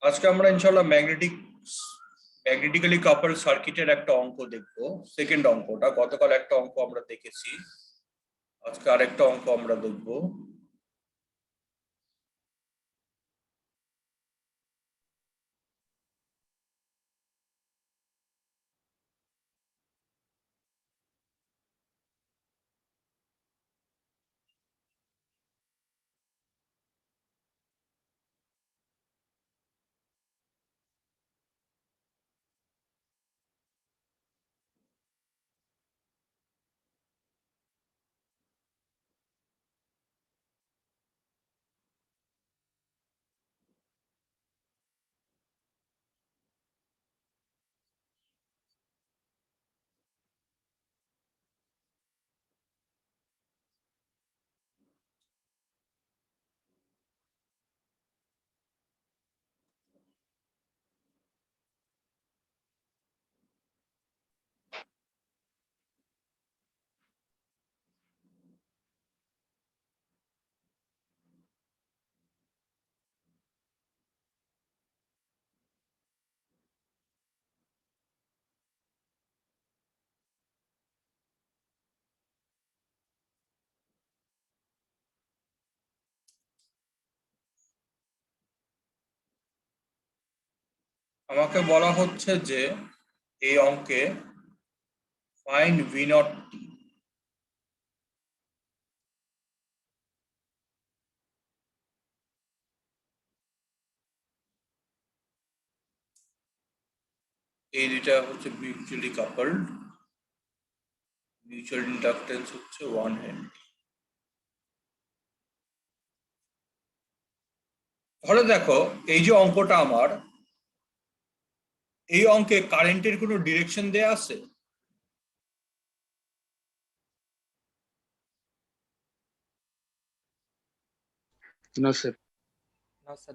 আজকে আমরা ইনশাআল্লাহ ম্যাগনেটিক্যালি কাপল সার্কিটের একটা অঙ্ক দেখবো। সেকেন্ড অঙ্কটা, গতকাল একটা অঙ্ক আমরা দেখেছি, আজকে আরেকটা অঙ্ক আমরা দেখবো। আমাকে বলা হচ্ছে যে এই অঙ্কে ফাইন্ড ভি নট টি। এই দুইটা হচ্ছে মিউচুয়ালি কাপলড, মিউচুয়াল ইন্ডাকটেন্স হচ্ছে 1 হেনরি। তাহলে দেখো, এই যে অঙ্কটা আমার, এই অঙ্কে কারেন্টের কোনো ডিরেকশন দেয়া আছে? না স্যার।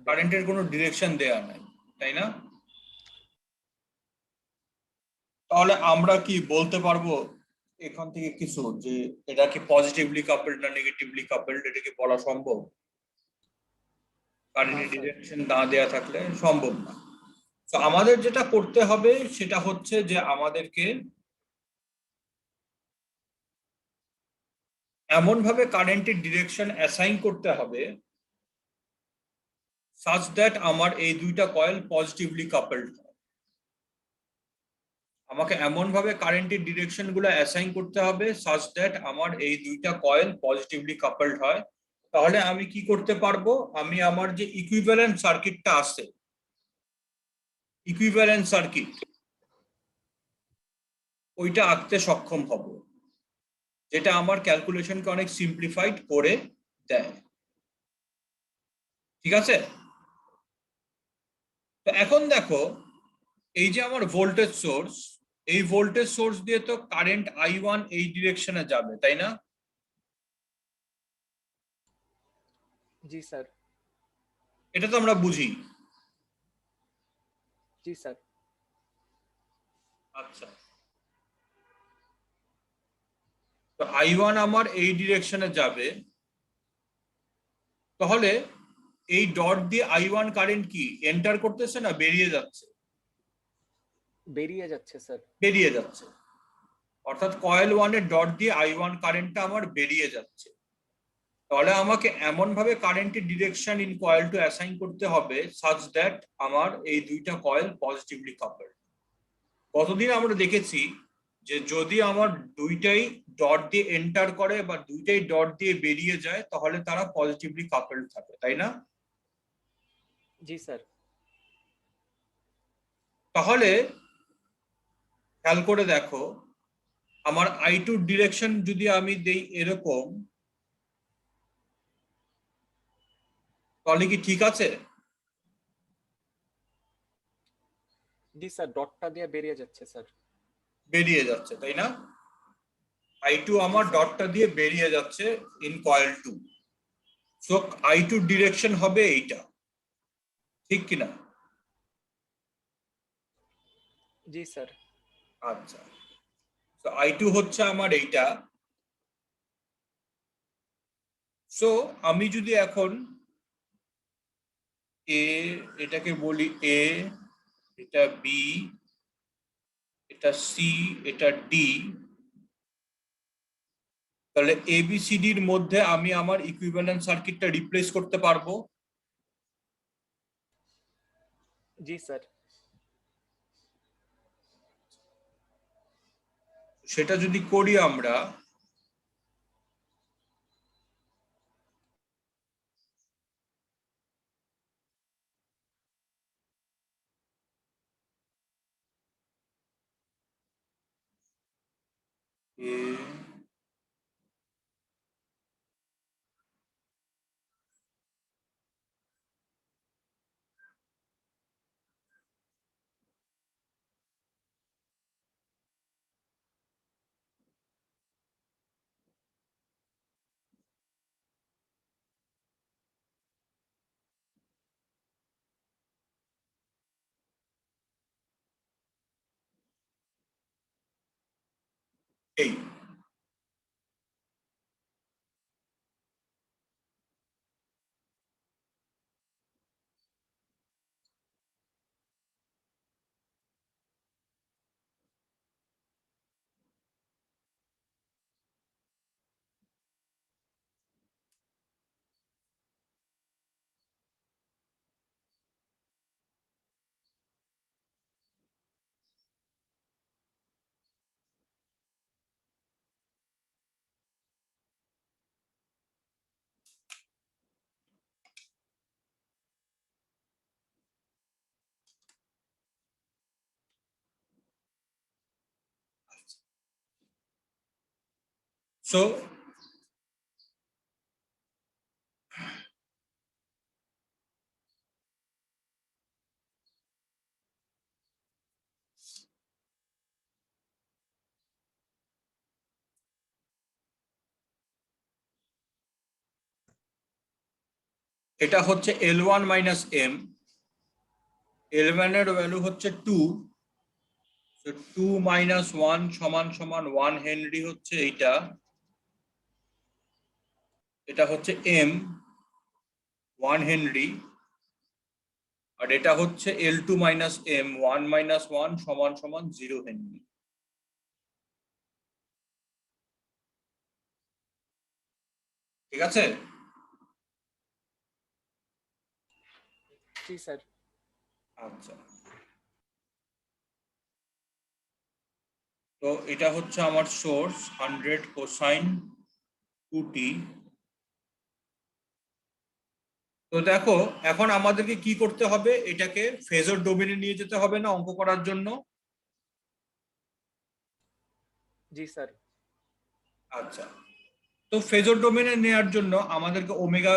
কারেন্টের কোনো ডিরেকশন দেয়া নাই, তাই না? তাহলে আমরা কি বলতে পারবো এখান থেকে কিছু, যে এটা কি পজিটিভলি কাপলড না নেগেটিভলি কাপলড? এটা কি বলা সম্ভব? কারেন্টের ডিরেকশন না দেয়া থাকলে সম্ভব না। তো আমাদের যেটা করতে হবে সেটা হচ্ছে যে আমাদেরকে এমন ভাবে কারেন্টের ডিরেকশন অ্যাসাইন করতে হবে such that আমার এই দুইটা কয়েল পজিটিভলি কাপলড হয়। আমাকে এমন ভাবে কারেন্টের ডিরেকশন গুলো অ্যাসাইন করতে হবে such that আমার এই দুইটা কয়েল পজিটিভলি কাপলড হয়। তাহলে আমি কি করতে পারবো, আমি আমার যে ইকুইভ্যালেন্ট সার্কিটটা আছে, ইকুইভ্যালেন্ট সার্কিট, ওইটা আঁকতে সক্ষম হব, যেটা আমার ক্যালকুলেশনকে অনেক সিম্পলিফাইড করে দেয়। ঠিক আছে? তো এখন দেখো, এই যে আমার ভোল্টেজ সোর্স, এই ভোল্টেজ সোর্স দিয়ে তো কারেন্ট I1 এই ডিরেকশনে যাবে, তাই না? জি স্যার। এটা তো আমরা বুঝি। জি স্যার। আচ্ছা, তো I1 আমার এই ডিরেকশনে যাবে, তাহলে এই ডট দিয়ে I1 কারেন্ট কি এন্টার করতেছে না বেরিয়ে যাচ্ছে? বেরিয়ে যাচ্ছে স্যার। বেরিয়ে যাচ্ছে, অর্থাৎ কয়েল 1 এর ডট দিয়ে I1 কারেন্টটা আমার বেরিয়ে যাচ্ছে। তাহলে আমাকে এমন ভাবে কারেন্টের direction in coil two assign করতে হবে সাচ দ্যাট আমার এই দুইটা কয়েল পজিটিভলি কাপলড। কতদিন আমরা দেখেছি যে যদি আমার দুইটাই ডট দিয়ে এন্টার করে বা দুইটাই ডট দিয়ে বেরিয়ে যায় তাহলে তারা পজিটিভলি কাপলড থাকে, তাই না? জি স্যার। তাহলে খেয়াল করে দেখো, আমার I2 ডিরেকশন যদি আমি দেই এরকম, তাহলে কি ঠিক আছে? জি স্যার, ডটটা দিয়ে বেরিয়ে যাচ্ছে স্যার। বেরিয়ে যাচ্ছে, তাই না? I2 আমার ডটটা দিয়ে বেরিয়ে যাচ্ছে in coil 2। So I2 direction হবে এইটা, ঠিক কিনা? জি স্যার। আচ্ছা, তো I2 হচ্ছে আমার এইটা। সো আমি যদি এখন এ, এটাকে বলি এ, এটা বি, এটা সি, এটা ডি। তাহলে এবিসিডির মধ্যে আমি আমার ইকুইভ্যালেন্ট সার্কিটটা রিপ্লেস করতে পারবো। জি স্যার। সেটা যদি করি আমরা, এই সো এটা হচ্ছে L1 মাইনাস এম। L1 এর ভ্যালু হচ্ছে 2, তো 2 মাইনাস 1 সমান সমান 1 হেনরি হচ্ছে এইটা। এটা হচ্ছে এম 1 হেনরি, আর এটা হচ্ছে L2 মাইনাস এম 1 মাইনাস 1 সমান সমান 0 হেনরি। ঠিক আছে? জি স্যার। আচ্ছা, তো এটা হচ্ছে আমার সোর্স 100 কোসাইন 2t। তো দেখো, এখন আমাদেরকে কি করতে হবে, এটাকে ফেজর ডোমেনে নিয়ে যেতে হবে না অঙ্ক করার জন্য? জি স্যার। আচ্ছা, তো ফেজর ডোমেনে নেওয়ার জন্য আমাদেরকে ওমেগা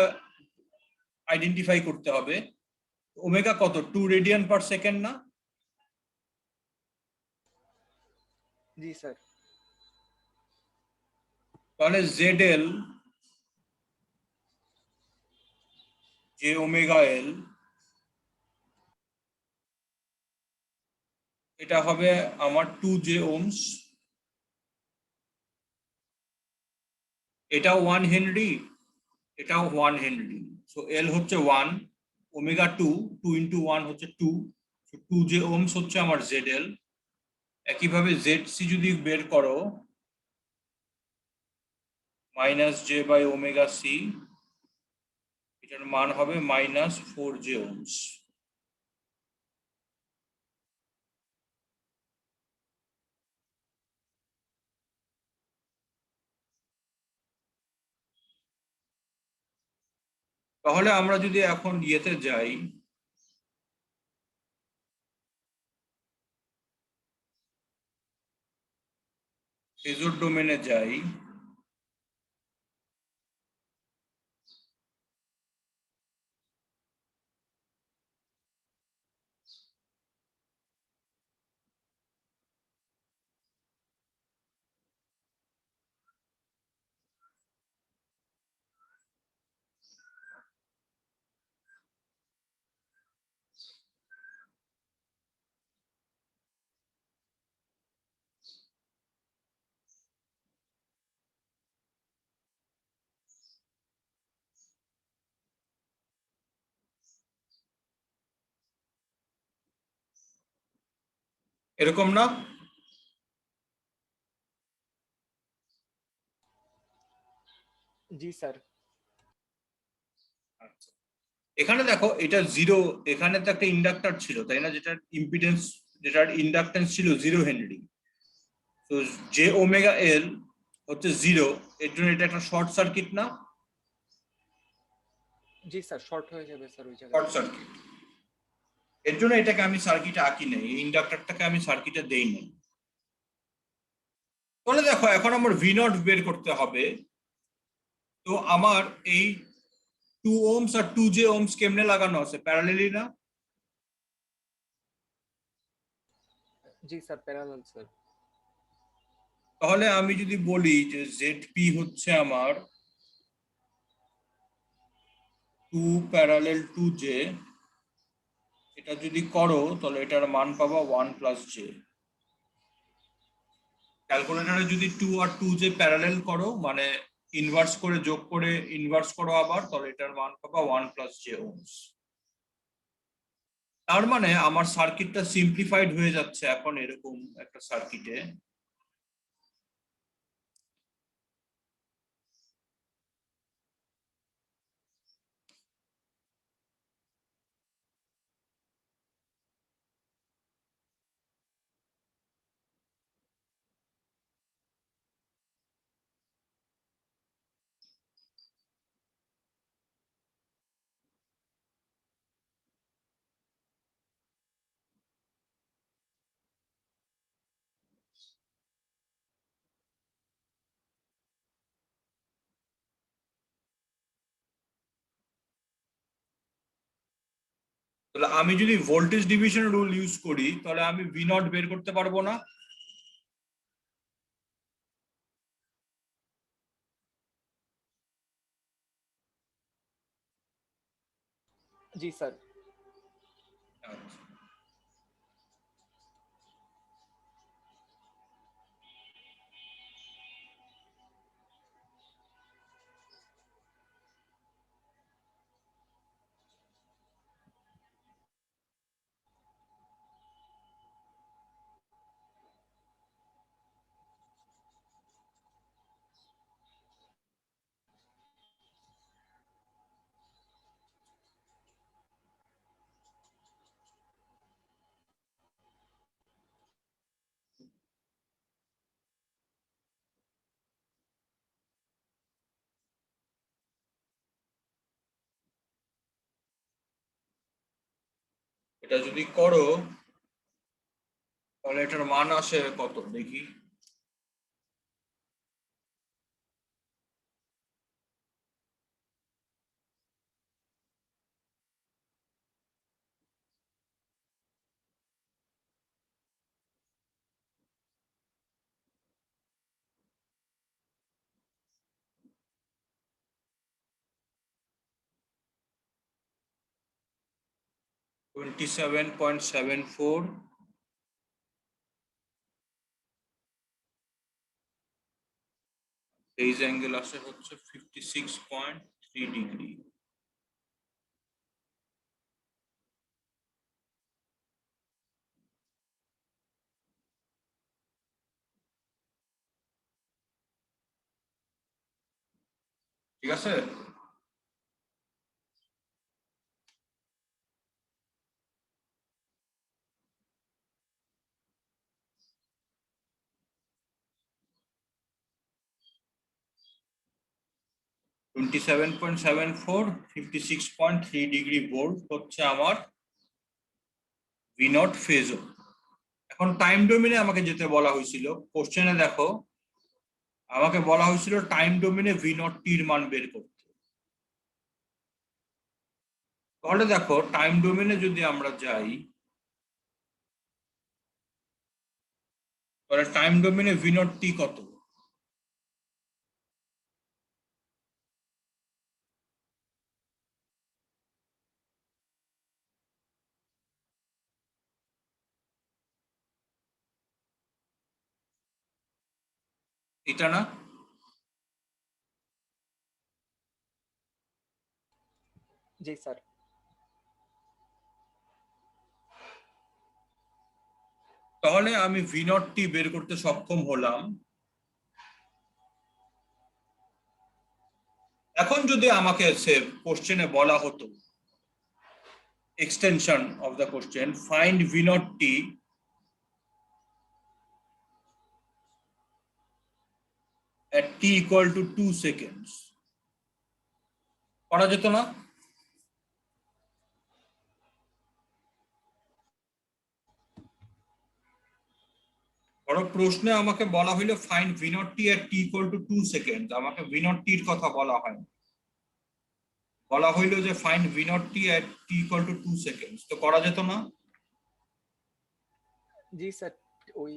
আইডেন্টিফাই করতে হবে। ওমেগা কত? 2 রেডিয়ান পার সেকেন্ড না? জি স্যার। তাহলে জেড এল যে ওমেগা এল, এটা হবে আমার 2 ওহমস। এটাও 1 হেনরি, এটাও 1 হেনরি। সো এল হচ্ছে 1, ওমেগা 2, 2 ইন্টু 1 হচ্ছে 2, সো 2 ওহমস হচ্ছে আমার জেড এল। একইভাবে জেড সি যদি বের করো, minus J by omega C, এটার মান হবে মাইনাস 4 ওহমস। তাহলে আমরা যদি এখন ইয়েতে যাই, ফেজর ডোমেনে যাই, এরকম না? জি স্যার। আচ্ছা, এখানে দেখো এটা জিরো, এখানে তো একটা ইন্ডাক্টর ছিল তাই না, যেটার ইম্পিডেন্স, যেটার ইন্ডাক্টেন্স ছিল 0 হেনরি। তো জে ওমেগা এল হচ্ছে 0, এর জন্য এটা একটা শর্ট সার্কিট না? জি স্যার, শর্ট হয়ে যাবে স্যার ওই শর্ট জায়গাতে। সার্কিট, এর জন্য এটাকে আমি সার্কিটে আঁকি নেই, এই ইন্ডাক্টরটাকে আমি সার্কিটে দেই নাই। তাহলে দেখো এখন আমার ভি নট বের করতে হবে। তো আমার এই 2 ওহমস আর 2 জে ওহমস কেমনে লাগানো আছে, প্যারালালি না? জি স্যার, প্যারালাল স্যার। তাহলে আমি যদি বলি যে জেড পি হচ্ছে আমার 2 প্যারালেল 2 জে, এটা যদি করো তাহলে এটার মান পাবা 1 + জে। ক্যালকুলেটরে যদি 2 আর 2 জে প্যারালেল করো, মানে ইনভার্স করে যোগ করে ইনভার্স করো আবার, তাহলে এটার মান পাবা 1 + জে ওহমস। তার মানে আমার সার্কিটটা সিম্পলিফাইড হয়ে যাচ্ছে এখন এরকম একটা সার্কিটে। তাহলে আমি যদি ভোল্টেজ ডিভিশন রুল ইউজ করি তাহলে আমি ভি নট বের করতে পারবো না? জি স্যার। আচ্ছা, এটা যদি করো তাহলে এটার মান আসে কত দেখি। টোয়েন্টি 7.74, ফেজ অ্যাঙ্গেল আসে হচ্ছে 56.3 ডিগ্রি। ঠিক আছে? টোয়েন্টি 7.74, 56.3 ডিগ্রি ভোল্ট হচ্ছে আমার ভি নট ফেজ। এখন টাইম ডোমেনে আমাকে যেতে বলা হয়েছিল, কোশ্চেনে দেখো আমাকে বলা হয়েছিল টাইম ডোমেনে ভি নট টির মান বের করতে। তাহলে দেখো টাইম ডোমেনে যদি আমরা যাই, তাহলে টাইম ডোমেনে ভি নট টি কত? এটা না? জি স্যার। তাহলে আমি ভি নট টি বের করতে সক্ষম হলাম। এখন যদি আমাকে কোশ্চেনে বলা হতো extension of the question, find V naught T at t equal to 2 seconds, করা যেত না? ধরো প্রশ্নে আমাকে বলা হইলো find V naught T at t equal to 2 seconds, আমাকে ভি নট টির কথা বলা হয়, বলা হইলো যে find V naught T at t equal to 2 seconds, তো করা যেত না? জি স্যার, ওই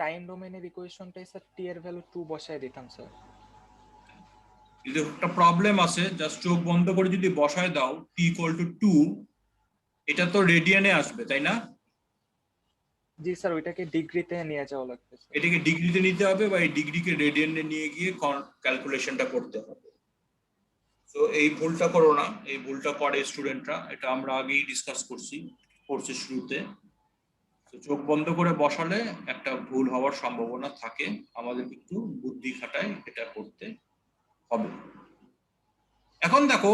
টাইম ডোমেনের ইকুয়েশনটাই স্যার টি এর ভ্যালু 2 বসায় দিতাম স্যার। কিন্তু একটা প্রবলেম আছে, জাস্ট চোখ বন্ধ করে যদি বসায় দাও t equal to 2, এটা তো রেডিয়ানে আসবে তাই না? জি স্যার, ওইটাকে ডিগ্রিতে নিয়ে যাওয়া লাগবে স্যার। এটাকে ডিগ্রিতে নিতে হবে বা এই ডিগ্রিকে রেডিয়ানে নিয়ে গিয়ে ক্যালকুলেশনটা করতে হবে। তো এই ভুলটা করো না, এই ভুলটা করে স্টুডেন্টরা, এটা আমরা আগেই ডিসকাস করছি কোর্সের শুরুতে। তো চোখ বন্ধ করে বসালে একটা ভুল হওয়ার সম্ভাবনা থাকে, আমাদের একটু বুদ্ধি খাটায় এটা করতে হবে। এখন দেখো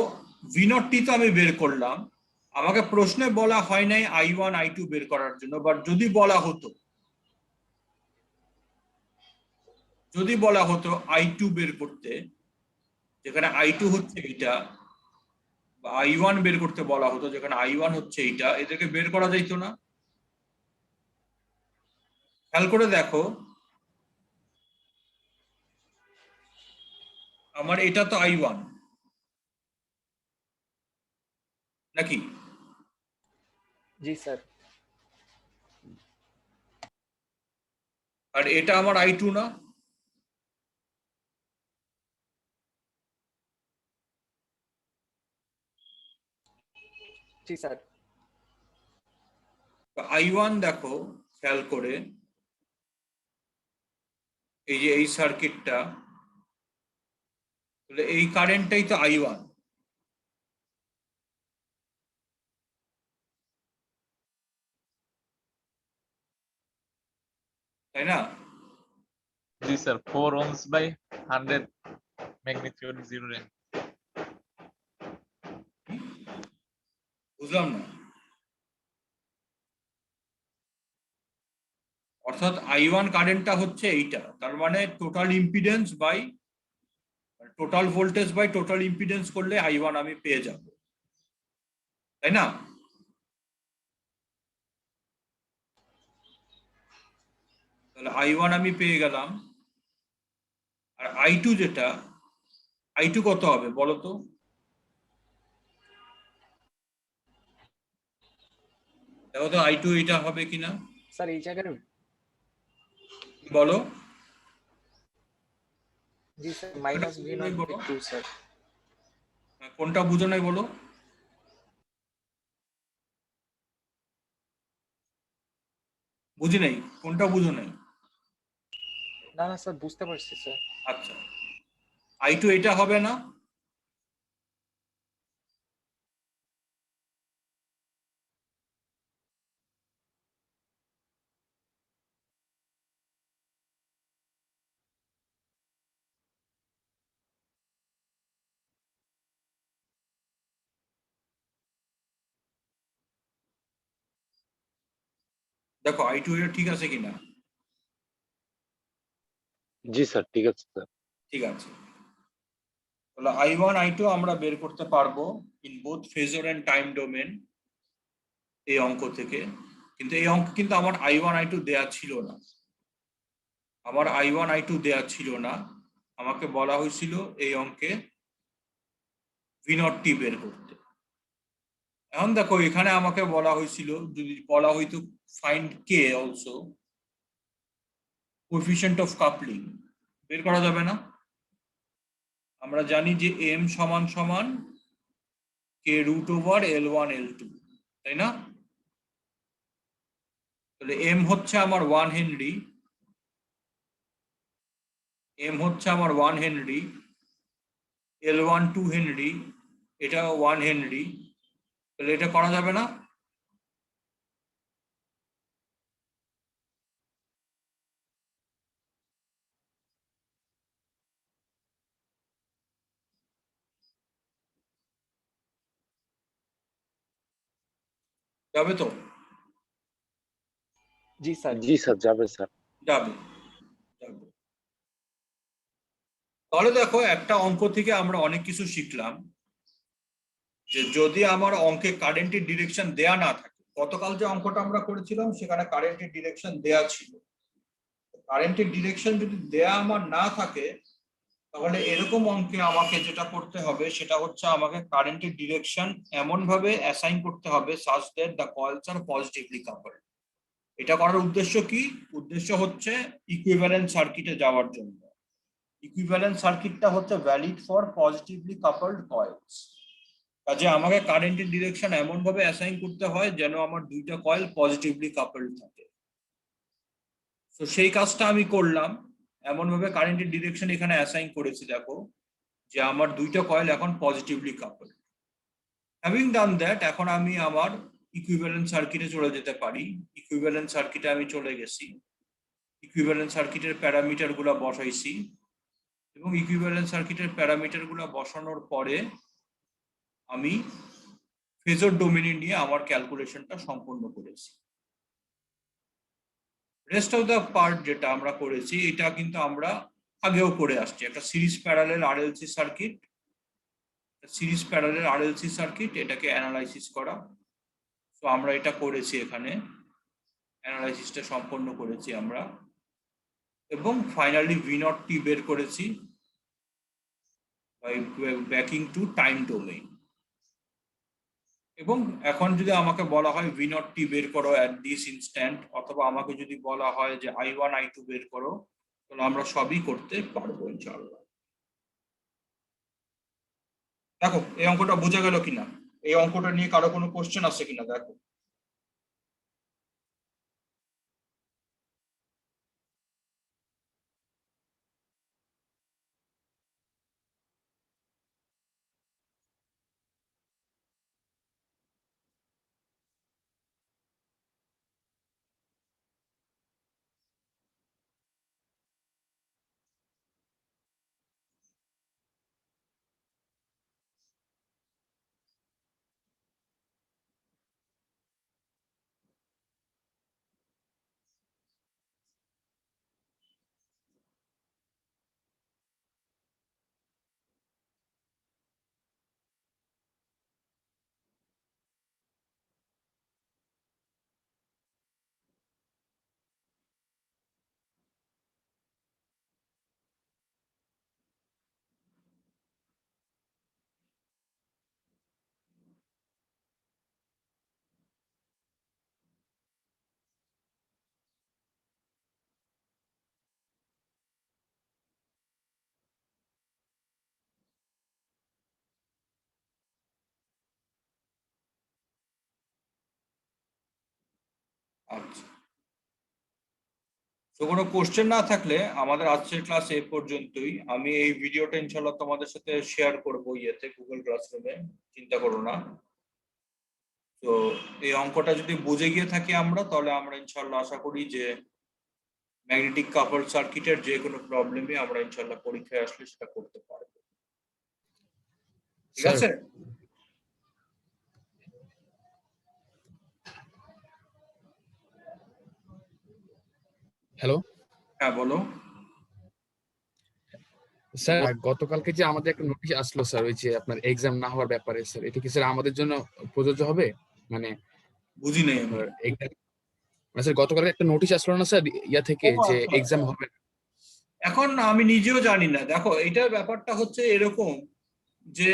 ভি নট টি তো আমি বের করলাম, আমাকে প্রশ্নে বলা হয় নাই I1 I2 বের করার জন্য, বাট যদি বলা হতো I2 বের করতে, যেখানে I2 হচ্ছে এটা, বা I1 বের করতে বলা হতো যেখানে I1 হচ্ছে এইটা, এদেরকে বের করা যাইতো না? খেয়াল করে দেখো, আমার এটা তো I1 নাকি? জি স্যার। আর এটা আমার I2 না? জি স্যার। I1 দেখো খেয়াল করে, এই যে এই সার্কিটটা, এই কারেন্টটাই তো I1, তাই না? জি sir, 4 ohms by 100 magnitude 0 range। বুঝলাম না। অর্থাৎ I1 কারেন্টটা হচ্ছে এইটা, তার মানে total impedance by total voltage by total impedance করলে I1 আমি পেয়ে যাব, তাই না? তাহলে I1 আমি পেয়ে গেলাম। আর I2 যেটা, I2 কত হবে বলো তো? দেখো তো I2 এটা হবে কিনা, স্যার এই জায়গায় বলো। জি sir, minus V not by 2 sir. কোনটা বুঝো নাই বলো? বুঝি নাই, কোনটা বুঝো নাই? না না স্যার, বুঝতে পারছি স্যার। আচ্ছা, I2 এটা হবে না? দেখো I2 এটা ঠিক আছে কিনা? জি স্যার, ঠিক আছে স্যার। ঠিক আছে, তাহলে I1 I2 আমরা বের করতে পারবো in both phasor and time domain এই অঙ্ক থেকে। কিন্তু এই অঙ্ক কিন্তু আমার I1 I2 দেয়া ছিল না, আমার I1 I2 দেয়া ছিল না, আমাকে বলা হয়েছিল এই অঙ্কে ভি নট টি বের করতে। এখন দেখো এখানে আমাকে বলা হয়েছিল, যদি বলা হইতো find K also, coefficient of coupling, বের করা যাবে না? আমরা জানি যে এম সমান সমান কে রুট ওভার L1 L2, তাই না? তাহলে এম হচ্ছে আমার 1 হেনরি, এম হচ্ছে আমার 1 হেনরি, L1 2 হেনরি, এটা 1 হেনরি, তাহলে এটা করা যাবে না? যাবে তো? জি স্যার। জি স্যার, যাবে স্যার। যাবে যাবে। তাহলে দেখো, একটা অঙ্ক থেকে আমরা অনেক কিছু শিখলাম, যে যদি আমার অঙ্কে কারেন্টের ডিরেকশন দেয়া না থাকে, গতকাল যে অঙ্কটা আমরা করেছিলাম সেখানে কারেন্টের ডিরেকশন দেয়া ছিল, কারেন্টের ডিরেকশন যদি দেয়া আমার না থাকে, তাহলে এরকম অঙ্কে আমাকে যেটা করতে হবে সেটা হচ্ছে আমাকে কারেন্টের ডিরেকশন এমন ভাবে অ্যাসাইন করতে হবে such that the coils are positively coupled। এটা করার উদ্দেশ্য কি? উদ্দেশ্য হচ্ছে ইকুইভ্যালেন্ট সার্কিটে যাওয়ার জন্য। ইকুইভ্যালেন্ট সার্কিটটা হচ্ছে valid for positively coupled coals. কাজে আমাকে কারেন্টের ডিরেকশন এমন ভাবে অ্যাসাইন করতে হয় যেন আমার দুইটা কয়েল পজিটিভলি কাপলড থাকে। তো সেই কাজটা আমি করলাম, এমন ভাবে কারেন্টের ডিরেকশন এখানে অ্যাসাইন করেছি, দেখো যে আমার দুইটা কয়েল এখন positively coupled. Having done that, এখন আমি আমার ইকুইভ্যালেন্ট সার্কিটে চলে যেতে পারি। ইকুইভ্যালেন্ট সার্কিটে আমি চলে গেছি, ইকুইভ্যালেন্ট সার্কিটের প্যারামিটার গুলা বসাইছি, এবং ইকুইভ্যালেন্ট সার্কিটের প্যারামিটার গুলা বসানোর পরে আমি ফেজর ডোমেইন নিয়ে আমার ক্যালকুলেশনটা সম্পন্ন করেছি। রেস্ট অফ দ্য পার্ট যেটা আমরা করেছি এটা কিন্তু আমরা আগেও করে আসছি। একটা series parallel RLC circuit, series parallel RLC circuit, এটাকে অ্যানালাইসিস করা। তো আমরা এটা করেছি, এখানে অ্যানালাইসিসটা সম্পন্ন করেছি আমরা, এবং ফাইনালি ভি নট টি বের করেছি by backing to time domain. এবং এখন যদি আমাকে বলা হয় ভি নট টি বের করো অ্যাট দিস ইনস্ট্যান্ট, অথবা আমাকে যদি বলা হয় যে I1 I2 বের করো, তাহলে আমরা সবই করতে পারবো ইনশাআল্লাহ। দেখো এই অঙ্কটা বোঝা গেল কিনা, এই অঙ্কটা নিয়ে কারো কোনো কোশ্চেন আছে কিনা দেখো। আচ্ছা, তো কোনো কোশ্চেন না থাকলে আমাদের আজকের ক্লাস এই পর্যন্তই। আমি এই ভিডিওটা ইনশাআল্লাহ তোমাদের সাথে শেয়ার করবো ইয়েতে, গুগল ক্লাসরুমে, চিন্তা করো না। তো এই অঙ্কটা যদি বুঝে গিয়ে থাকি আমরা, তাহলে আমরা ইনশাআল্লাহ আশা করি যে ম্যাগনেটিক কাপলড সার্কিটের যে কোনো প্রবলেমে আমরা ইনশাআল্লাহ পরীক্ষায় আসলে সেটা করতে পারবো। ঠিক আছে? হ্যালো হ্যাঁ বলো। স্যার, গতকালকে যে আমাদের একটা নোটিশ আসলো স্যার, ওই যে আপনার এক্সাম না হওয়ার ব্যাপারে স্যার, এটা কি স্যার আমাদের জন্য প্রযোজ্য হবে? মানে বুঝি নেই আমি। আপনার মানে স্যার গতকালকে একটা নোটিশ আসলো না স্যার ইয়া থেকে, ও যে আচ্ছা, এক্সাম আচ্ছা। হবে না? এখন আমি নিজেও জানি না। দেখো এইটার ব্যাপারটা হচ্ছে এরকম যে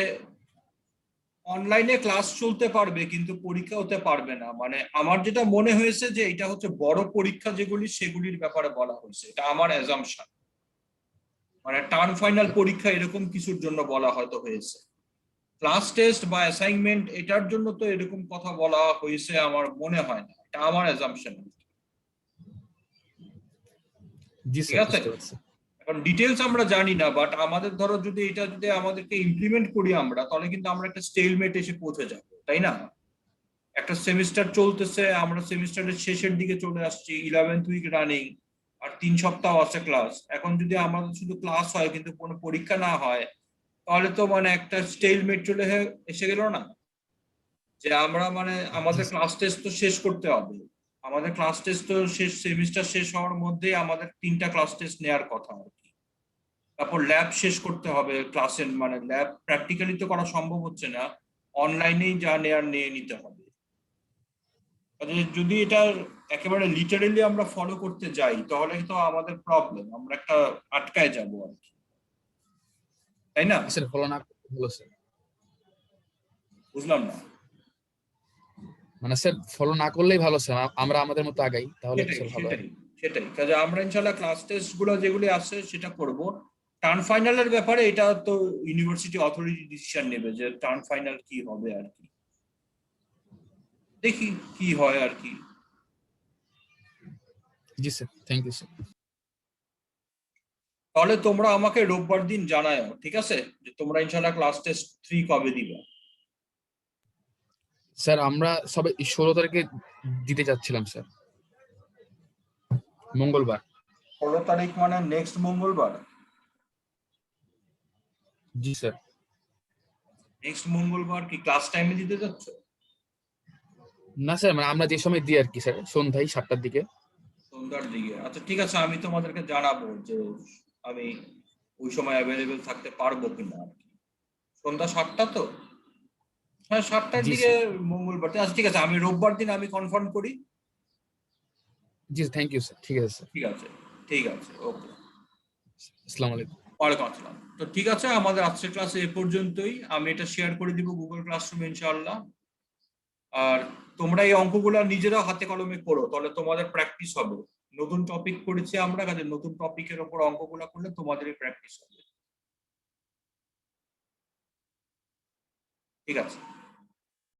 অনলাইনে ক্লাস চলতে পারবে কিন্তু পরীক্ষা হতে পারবে না। মানে আমার যেটা মনে হয়েছে যে এটা হচ্ছে বড় পরীক্ষা যেগুলি সেগুলির ব্যাপারে বলা হয়েছে, এটা আমার অ্যাজাম্পশন। মানে টার্ম ফাইনাল পরীক্ষা এরকম কিছুর জন্য বলা হয়তো হয়েছে। ক্লাস টেস্ট বা অ্যাসাইনমেন্ট এটার জন্য তো এরকম কথা বলা হয়েছে আমার মনে হয় না, এটা আমার অ্যাজাম্পশন। জি ঠিক স্যার, আছে? বুঝতে পারছি। এখন ডিটেলস আমরা জানি না, বাট আমাদের ধরো যদি এটা যদি আমাদেরকে ইমপ্লিমেন্ট করি আমরা, তাহলে কিন্তু আমরা একটা স্টেলমেট এসে পৌঁছে যাব, তাই না? একটা সেমিস্টার চলতেছে, আমরা সেমিস্টারের শেষের দিকে চলে আসছি, 11th উইক রানিং, আর 3 সপ্তাহ আছে ক্লাস। এখন যদি আমাদের শুধু ক্লাস হয় কিন্তু কোনো পরীক্ষা না হয়, তাহলে তো মানে একটা স্টেলমেট চলে এসে গেল না? যে আমরা মানে আমাদের ক্লাস টেস্ট তো শেষ করতে হবে, আমাদের ক্লাস টেস্ট তো শেষ, সেমিস্টার শেষ হওয়ার মধ্যেই আমাদের 3টা ক্লাস টেস্ট নেওয়ার কথা আর কি। তারপর ল্যাব শেষ করতে হবে ক্লাসের, মানে ল্যাব প্র্যাকটিক্যালি তো করা সম্ভব হচ্ছে না, অনলাইনেই যা নেয়ার নিয়ে নিতে হবে। যদি এটা একেবারে লিটারেলি আমরা ফলো করতে যাই তাহলে তো আমাদের প্রবলেম, আমরা একটা আটকায় যাবো আর কি, তাই না? স্যার ফলো না করলে ভালো স্যার, বুঝলাম না। মানে স্যার ফলো না করলেই ভালো স্যার, আমরা আমাদের মতো আগাই তাহলে সেটাই স্যার ভালো হয়। সেটাই কাজে আমরা ইনশাল্লাহ ক্লাস টেস্ট গুলো যেগুলি আছে সেটা করব। টার্ম ফাইনালের ব্যাপারে এটা তো ইউনিভার্সিটি অথরিটি ডিসিশন নেবে যে টার্ম ফাইনাল কি হবে আর কি, দেখি কি হয় আর কি। জি স্যার, থ্যাংক ইউ স্যার। তাহলে তোমরা আমাকে রোববার দিন জানাও, ঠিক আছে, যে তোমরা ইনশাল্লাহ ক্লাস টেস্ট 3 কবে দিবে। স্যার আমরা সবাই 16 তারিখে দিতে যাচ্ছিলাম স্যার, মঙ্গলবার। 16 তারিখ মানে নেক্সট মঙ্গলবার? জি স্যার। নেক্সট মঙ্গলবার কি ক্লাস টাইমে দিতে যাচ্ছ? না স্যার, মানে আমরা যে সময় দিই আর কি স্যার, সন্ধ্যায় 7টার দিকে। সন্ধ্যার দিকে? আচ্ছা ঠিক আছে, আমি তোমাদেরকে জানাবো যে আমি ওই সময় অ্যাভেলেবেল থাকতে পারবো কিনা আর কি। সন্ধ্যা 7টা তো? হ্যাঁ 7টার জি দিকে স্যার। মঙ্গলবার। আচ্ছা ঠিক আছে, আমি রোববার দিন আমি কনফার্ম করি। জি থ্যাংক ইউ স্যার, ঠিক আছে স্যার। ঠিক আছে ওকে। আসসালামু আলাইকুম। ওয়ালাইকুম আসসালাম। তো ঠিক আছে, আমাদের আজকের ক্লাসে এ পর্যন্তই। আমি এটা শেয়ার করে দিব গুগল ক্লাসরুমে ইনশাআল্লাহ। আর তোমরা এই অঙ্কগুলো নিজেরাও হাতে কলমে করো, তাহলে তোমাদের প্র্যাকটিস হবে। নতুন টপিক পড়েছি আমরা, কাজে নতুন টপিকের উপর অঙ্কগুলো করলে তোমাদেরই প্র্যাকটিস হবে। ঠিক আছে।